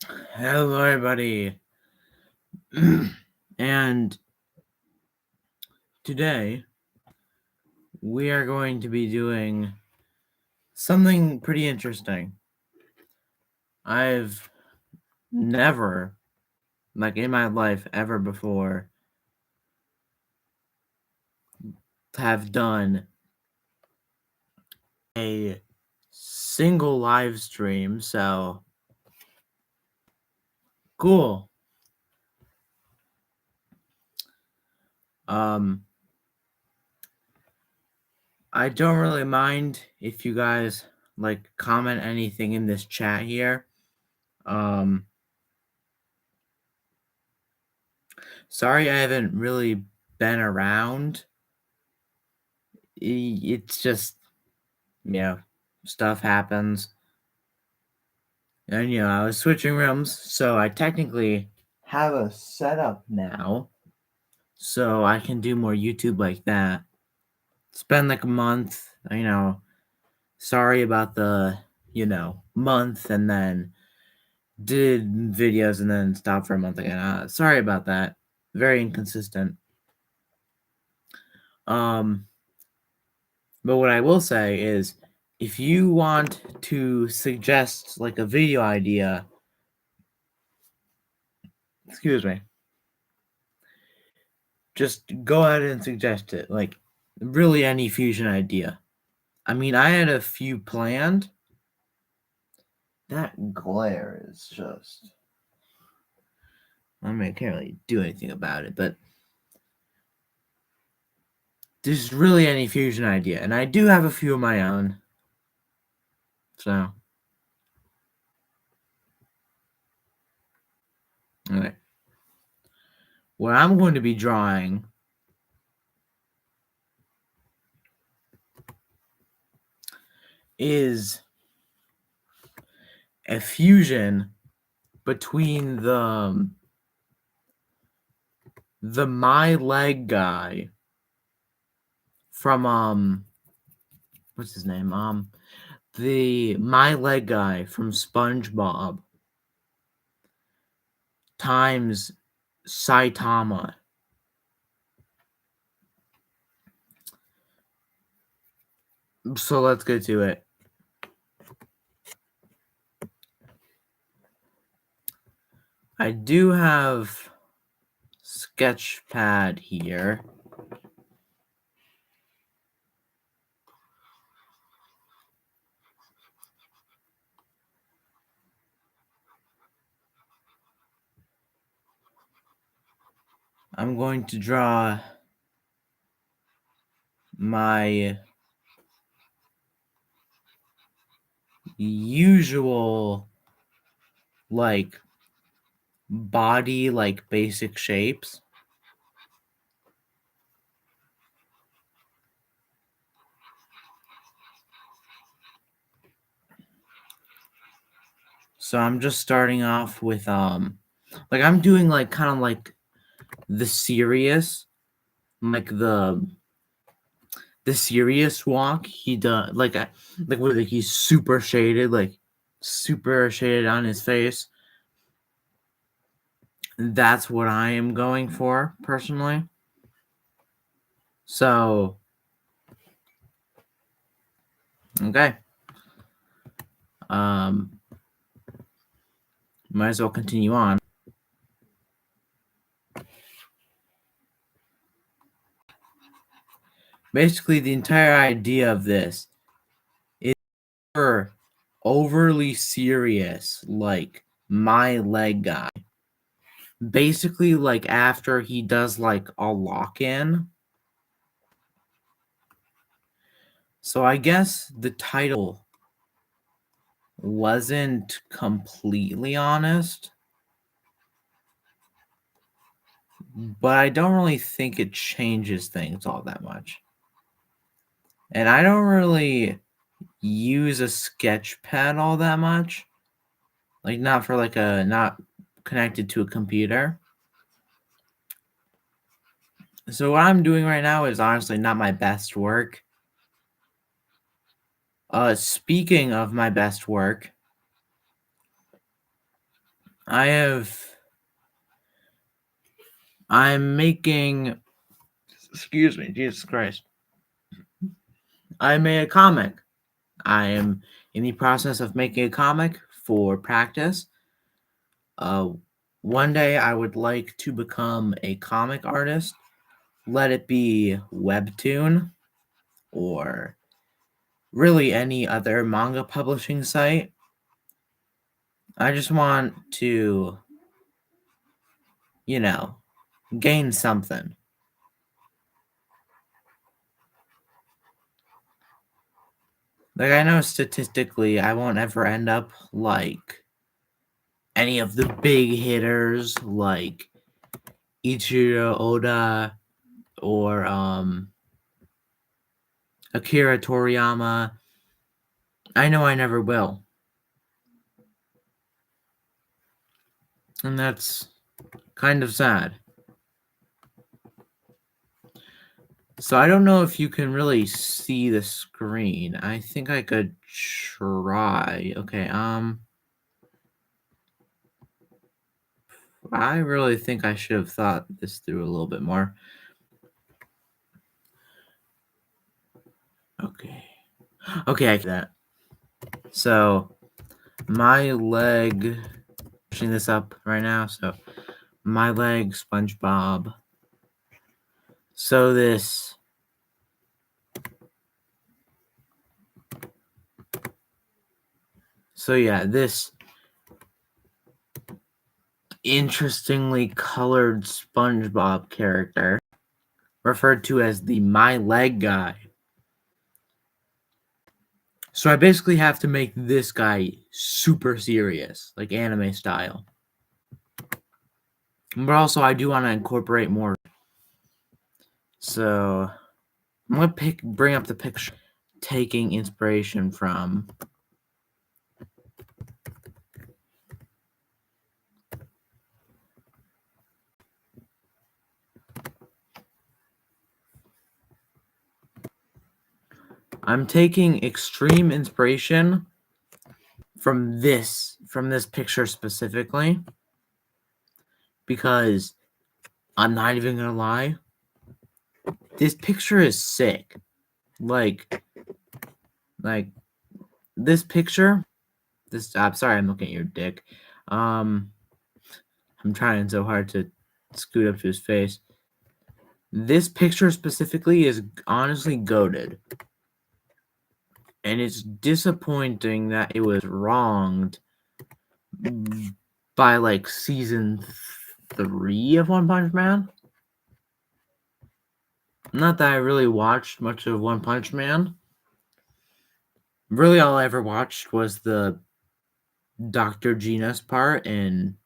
Hello, everybody. And today we are going to be doing something pretty interesting. I've never, in my life, ever before, have done a single live stream. So cool. I don't really mind if you guys comment anything in this chat here. Sorry I haven't really been around. It's just, stuff happens. And, I was switching rooms, so I technically have a setup now, so I can do more YouTube like that. It's been a month, sorry about the, month, and then did videos and then stopped for a month again. Sorry about that. Very inconsistent. But what I will say is, if you want to suggest a video idea, excuse me, just go ahead and suggest it. Really any fusion idea. I mean, I had a few planned. That glare is just... I mean, I can't really do anything about it, but there's really any fusion idea. And I do have a few of my own. So. Alright. What I'm going to be drawing is a fusion between the My Leg guy from what's his name? The My Leg guy from SpongeBob times Saitama. So let's get to it. I do have Sketchpad here. I'm going to draw my usual body basic shapes. So I'm just starting off with I'm doing kind of the serious, the serious walk he does, where he's super shaded, super shaded on his face. That's what I am going for personally. So okay. Might as well continue on. Basically, the entire idea of this is overly serious, My Leg guy. Basically, after he does a lock-in. So I guess the title wasn't completely honest, but I don't really think it changes things all that much. And I don't really use a sketch pad all that much. Not for not connected to a computer. So what I'm doing right now is honestly not my best work. Speaking of my best work, I'm making, excuse me, Jesus Christ. I made a comic. I am in the process of making a comic for practice. One day I would like to become a comic artist. Let it be Webtoon or really any other manga publishing site. I just want to, gain something. Like, I know statistically I won't ever end up like any of the big hitters like Ichiro Oda or Akira Toriyama. I know I never will. And that's kind of sad. So I don't know if you can really see the screen. I think I could try. Okay, I really think I should have thought this through a little bit more. Okay. Okay, I get that. So my leg, pushing this up right now. So my leg, SpongeBob. So this. So yeah, this interestingly colored SpongeBob character, referred to as the My Leg guy. So I basically have to make this guy super serious, like anime style. But also I do want to incorporate more. So I'm gonna bring up the picture, taking inspiration from. I'm taking extreme inspiration from this picture specifically, because I'm not even gonna lie, this picture is sick. Like this picture. This. I'm sorry, I'm looking at your dick. I'm trying so hard to scoot up to his face. This picture specifically is honestly goated. And it's disappointing that it was wronged by like season 3 of One Punch Man. Not that I really watched much of One Punch Man. Really, all I ever watched was the Dr. Genus part in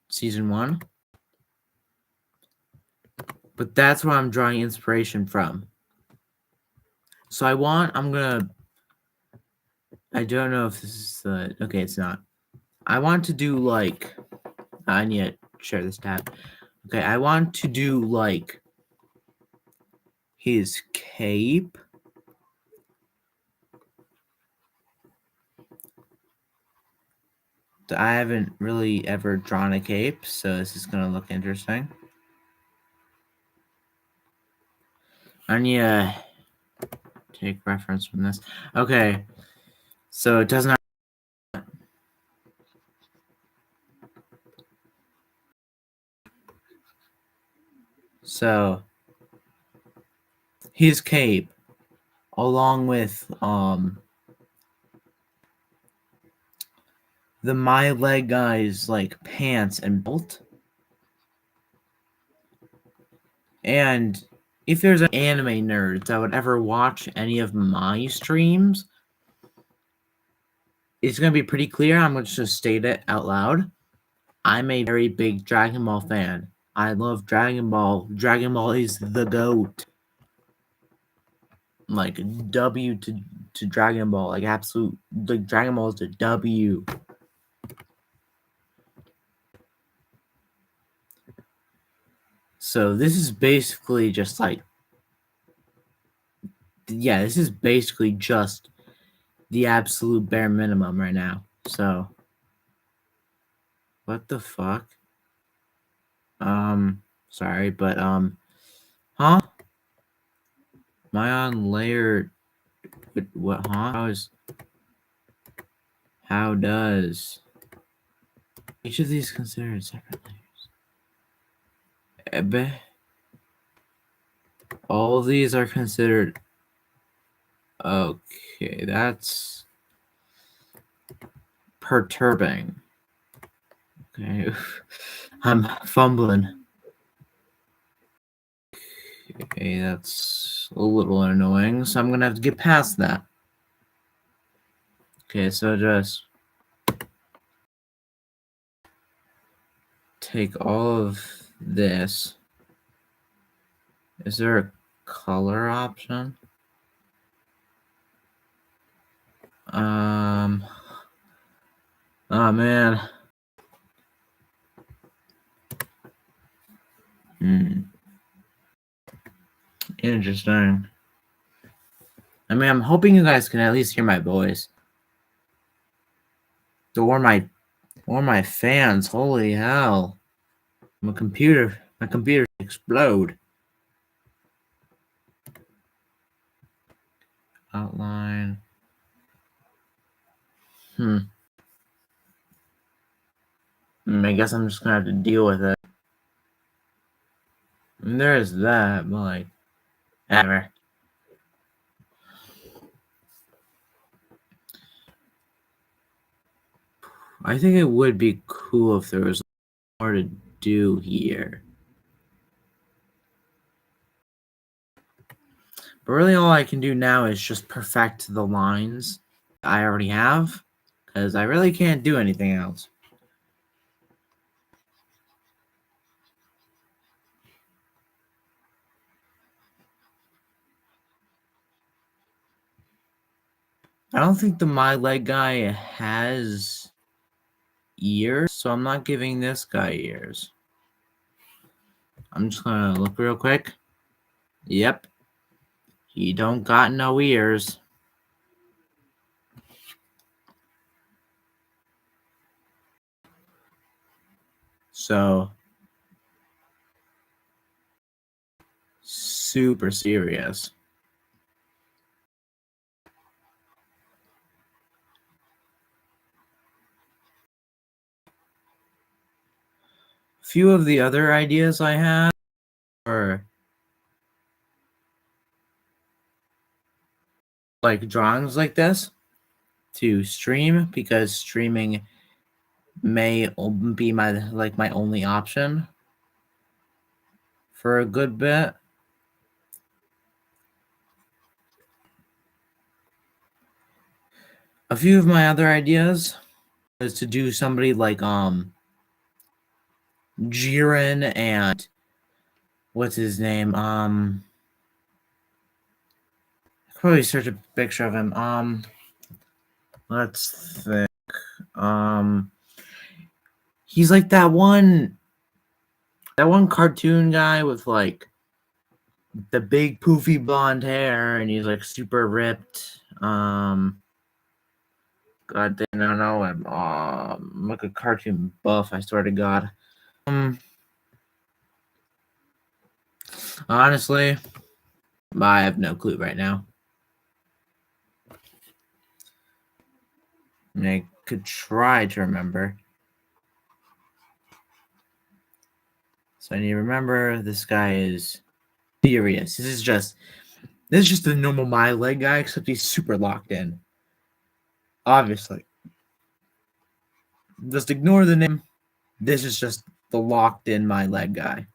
season 1. But that's where I'm drawing inspiration from. So I don't know if this is okay, it's not. I want to do like, I need to share this tab. Okay, I want to do like his cape. I haven't really ever drawn a cape, so this is gonna look interesting. I need to take reference from this. Okay, so it does not. So his cape, along with the My Leg guy's like pants and belt. And if there's an anime nerds that would ever watch any of my streams, it's gonna be pretty clear. I'm gonna just state it out loud. I'm a very big Dragon Ball fan. I love Dragon Ball. Dragon Ball is the GOAT. Like W to Dragon Ball, like absolute, like Dragon Ball is the W. So this is basically just like, yeah, this is basically just the absolute bare minimum right now. So What the fuck? Sorry, but, huh? Am I on layer, what, huh? How does each of these considered separate layers? Ebe? All of these are considered, okay, that's perturbing. Okay, I'm fumbling. Okay, that's a little annoying, so I'm gonna have to get past that. Okay, so just take all of this. Is there a color option? Oh man. Interesting. I mean, I'm hoping you guys can at least hear my voice. Or my fans. Holy hell. My computer explode. Outline. I guess I'm just gonna have to deal with it. And there's that, but like, ever. I think it would be cool if there was more to do here. But really all I can do now is just perfect the lines I already have, because I really can't do anything else. I don't think the My Leg guy has ears, so I'm not giving this guy ears. I'm just gonna look real quick. Yep. He don't got no ears. So, super serious. Few of the other ideas I have are like drawings like this to stream, because streaming may be my only option for a good bit. A few of my other ideas is to do somebody like Jiren and what's his name? I could probably search a picture of him. Let's think. He's like that one cartoon guy with like the big poofy blonde hair, and he's like super ripped. God damn, I don't know him. I'm like a cartoon buff, I swear to God. Honestly, I have no clue right now. I mean, I could try to remember. So I need to remember this guy is furious. This is just a normal My Leg guy, except he's super locked in. Obviously. Just ignore the name. This is just the locked in My Leg guy.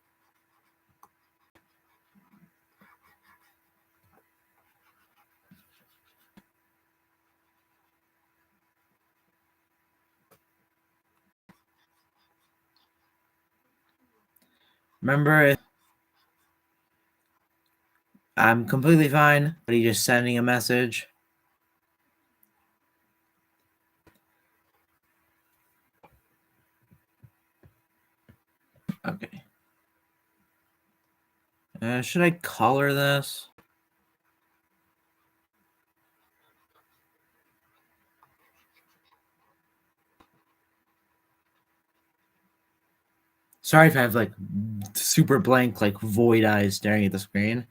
Remember, I'm completely fine, but he's just sending a message. Okay. Should I color this? Sorry if I have like super blank, like void eyes staring at the screen.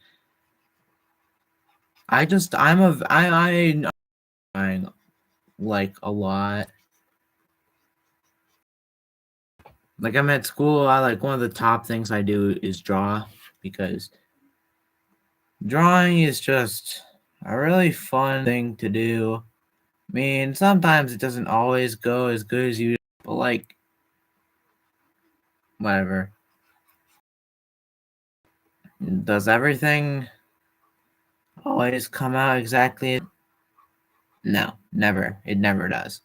I'm like a lot. Like I'm at school, I like one of the top things I do is draw because drawing is just a really fun thing to do. I mean, sometimes it doesn't always go as good as you, but like, whatever. Does everything always come out exactly? No, never. It never does.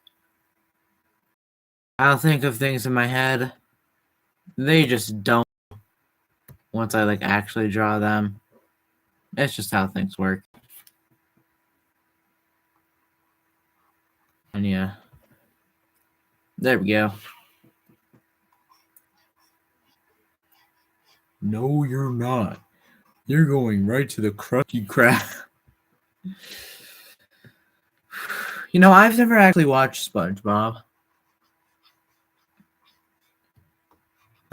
I'll think of things in my head. They just don't once I like actually draw them. It's just how things work. And yeah. There we go. No, you're not. You're going right to the crusty crab. You know, I've never actually watched SpongeBob.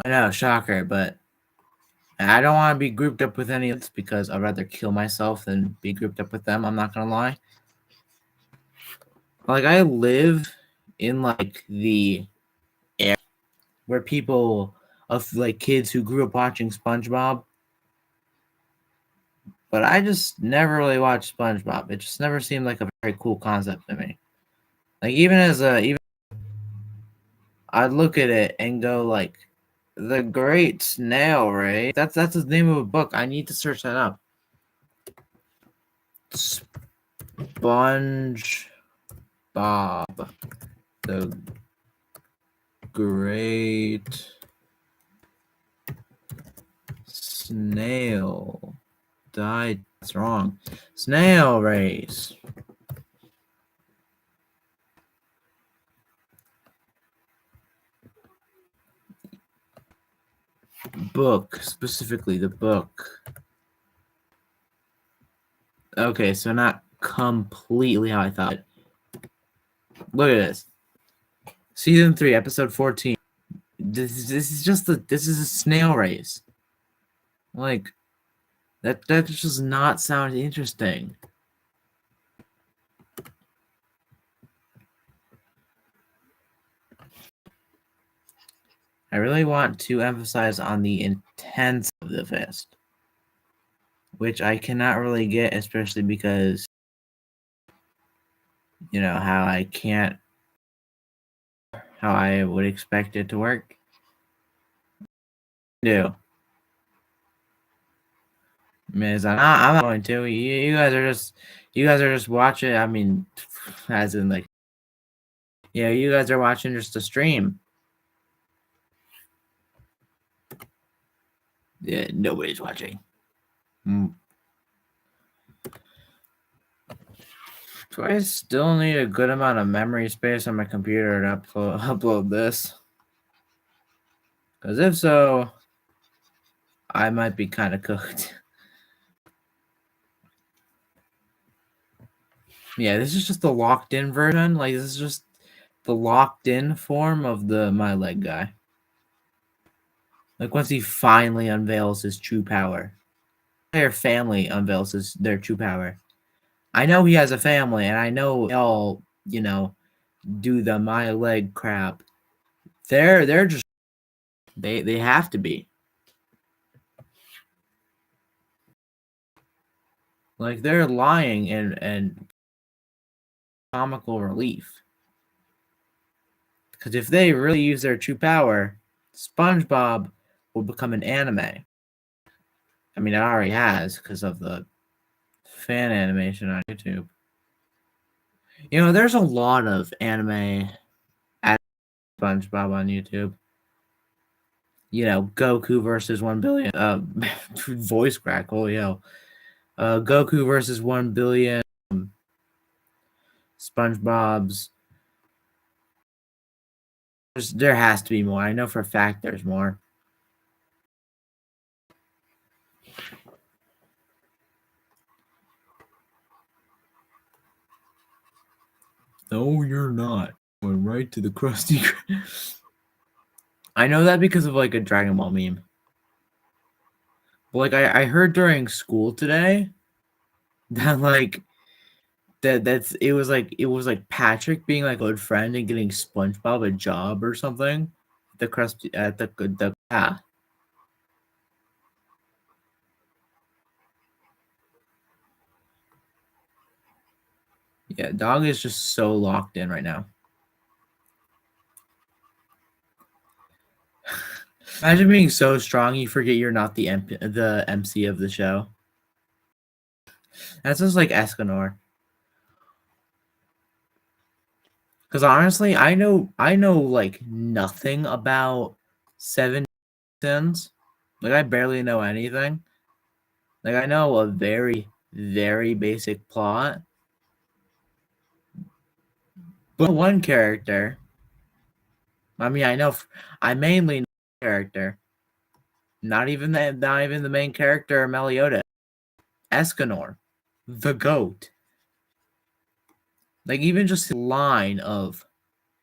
I know, shocker, but I don't want to be grouped up with any of this because I'd rather kill myself than be grouped up with them. I'm not gonna lie. Like I live in like the area where people of like kids who grew up watching SpongeBob, but I just never really watched SpongeBob. It just never seemed like a very cool concept to me. Like even I'd look at it and go like, the Great Snail Race. That's the name of a book. I need to search that up. SpongeBob, the Great Snail. Died. That's wrong. Snail Race. Book, specifically the book. Okay, so not completely how I thought. Look at this. Season 3, episode 14. This is a snail race. Like that does not sound interesting. I really want to emphasize on the intense of the fist, which I cannot really get, especially because you know how I would expect it to work. Do I'm not going to. You guys are just watching. I mean, as in like, yeah, you guys are watching just a stream. Yeah, nobody's watching. Do I still need a good amount of memory space on my computer to upload this? Because if so, I might be kind of cooked. Yeah, this is just the locked in version. Like this is just the locked in form of the my leg guy. Like once he finally unveils his true power. Their family unveils their true power. I know he has a family and I know they all, you know, do the my leg crap. They're just they have to be. Like they're lying and comical relief. Because if they really use their true power, SpongeBob will become an anime. I mean, it already has because of the fan animation on YouTube. You know, there's a lot of anime at SpongeBob on YouTube. You know, Goku versus 1 billion. Voice crack. Holy hell. Goku versus 1 billion. SpongeBob's. There has to be more. I know for a fact there's more. No, you're not. Going right to the Krusty. I know that because of like a Dragon Ball meme. But like I heard during school today that like that's it was like Patrick being like a good friend and getting SpongeBob a job or something. The crust at the yeah. Yeah, dog is just so locked in right now. Imagine being so strong you forget you're not the MC of the show. That's just like Escanor. Because honestly, I know like nothing about Seven Sins. Like I barely know anything. Like I know a very very basic plot. But one character. I mean, I mainly know the character. Not even the main character, Meliodas. Escanor, the goat. Like even just the line of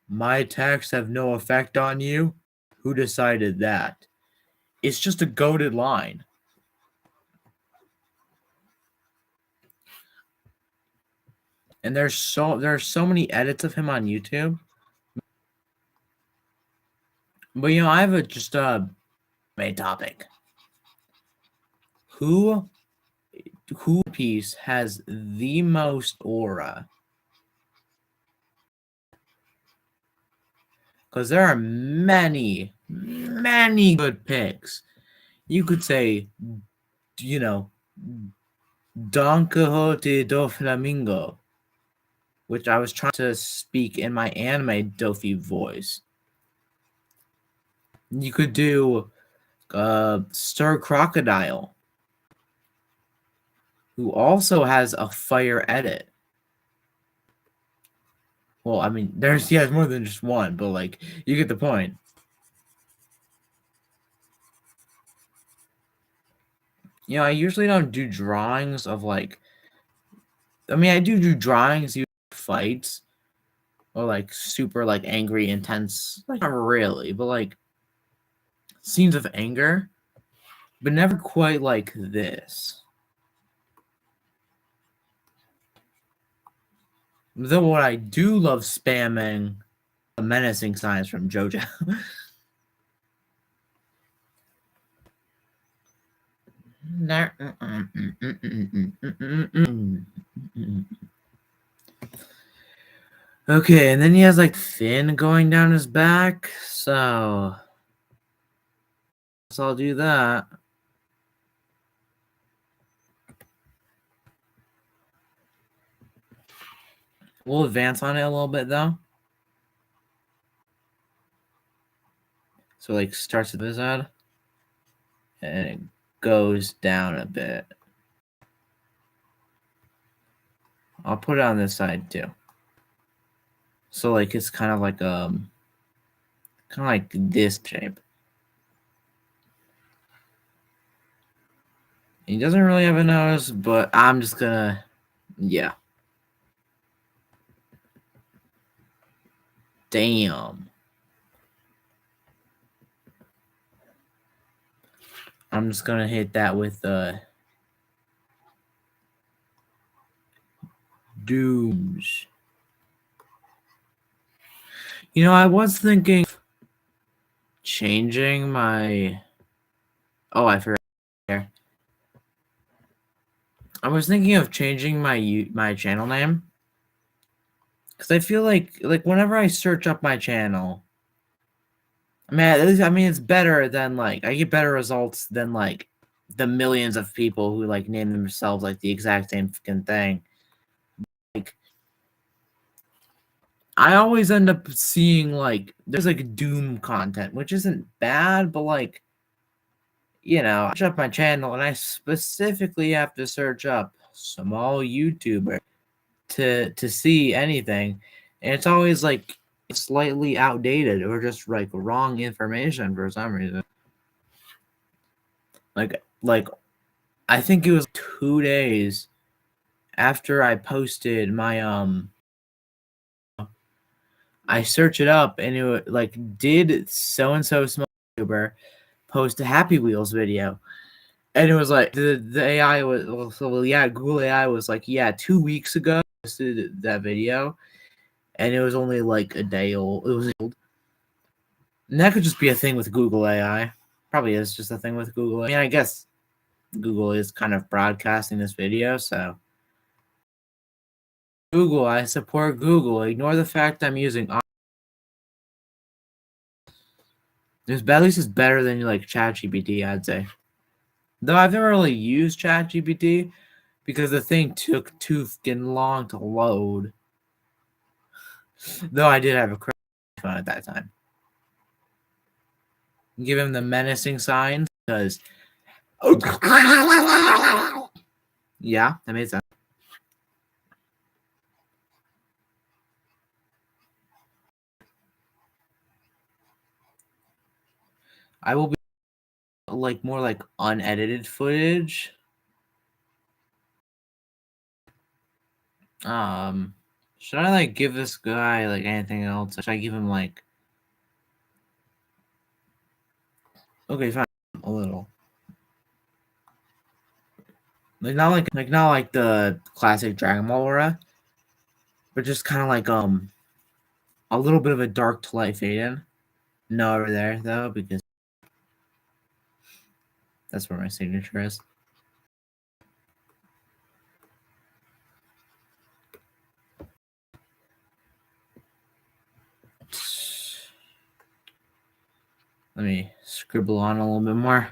"My attacks have no effect on you." Who decided that? It's just a goated line. And there's so many edits of him on YouTube. But I have just a main topic. Who piece has the most aura? Because there are many good picks. You could say, you know, Don Quixote do Flamingo, which I was trying to speak in my anime Dofi voice. You could do Sir Crocodile, who also has a fire edit. Well, I mean, there's more than just one, but like you get the point. I usually don't do drawings of like. I mean, I do drawings, you fights, or like super like angry, intense. Like not really, but like scenes of anger, but never quite like this. Though what I do love spamming the menacing signs from JoJo. Okay, and then he has like fin going down his back, so I'll do that. We'll advance on it a little bit though. So like starts at this side and it goes down a bit. I'll put it on this side too. So like it's kind of like this shape. He doesn't really have a nose, but I'm just gonna yeah. Damn. I'm just gonna hit that with dooms. I was thinking changing my I forgot here. I was thinking of changing my channel name because I feel like whenever I search up my channel, I mean at least it's better than like I get better results than like the millions of people who like name themselves like the exact same fucking thing. Like I always end up seeing like there's like Doom content, which isn't bad, but like I search up my channel and I specifically have to search up small YouTuber to see anything, and it's always like slightly outdated or just like wrong information for some reason. Like I think it was 2 days after I posted my I search it up and it like, did so and so small YouTuber post a Happy Wheels video? And it was like the AI was well, yeah, Google AI was like, yeah, 2 weeks ago I posted that video, and it was only like a day old. It was old. And that could just be a thing with Google AI. Probably is just a thing with Google. I mean, I guess Google is kind of broadcasting this video, so Google, I support Google. Ignore the fact I'm using. At least it's better than like ChatGPT, I'd say. Though I've never really used ChatGPT because the thing took too fucking long to load. Though I did have a crash phone at that time. Give him the menacing signs because. Yeah, that made sense. I will be like more like unedited footage. Should I like give this guy like anything else? Should I give him like? Okay, fine, a little. Like not like the classic Dragon Ball aura, but just kind of like a little bit of a dark to light fade in. No over there though, because that's where my signature is. Let me scribble on a little bit more.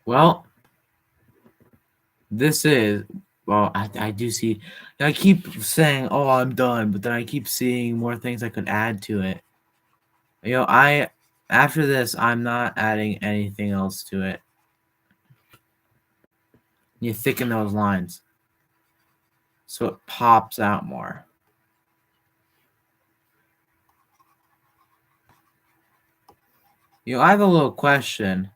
Well, this is well. I do see. I keep saying, "Oh, I'm done," but then I keep seeing more things I could add to it. After this, I'm not adding anything else to it. You thicken those lines so it pops out more. I have a little question.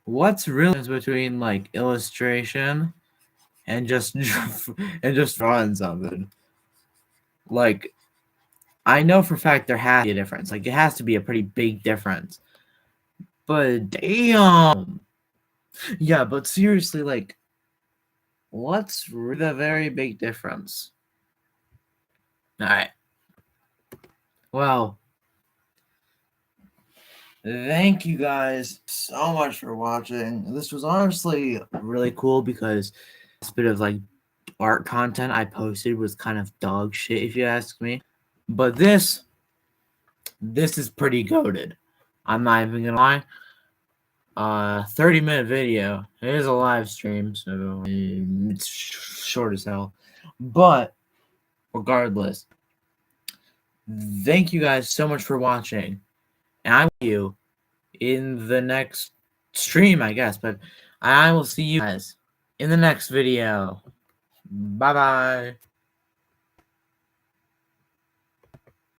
What's really between like illustration and just drawing something? Like, I know for a fact there has to be a difference. Like, it has to be a pretty big difference. But damn. Yeah, but seriously, like, what's the very big difference? All right. Well, thank you guys so much for watching. This was honestly really cool because this bit of like art content I posted was kind of dog shit, if you ask me. But this is pretty goated. I'm not even gonna lie. 30-minute video. It is a live stream, so it's short as hell. But regardless, thank you guys so much for watching. And I will see you in the next stream, I guess. But I will see you guys in the next video. Bye bye.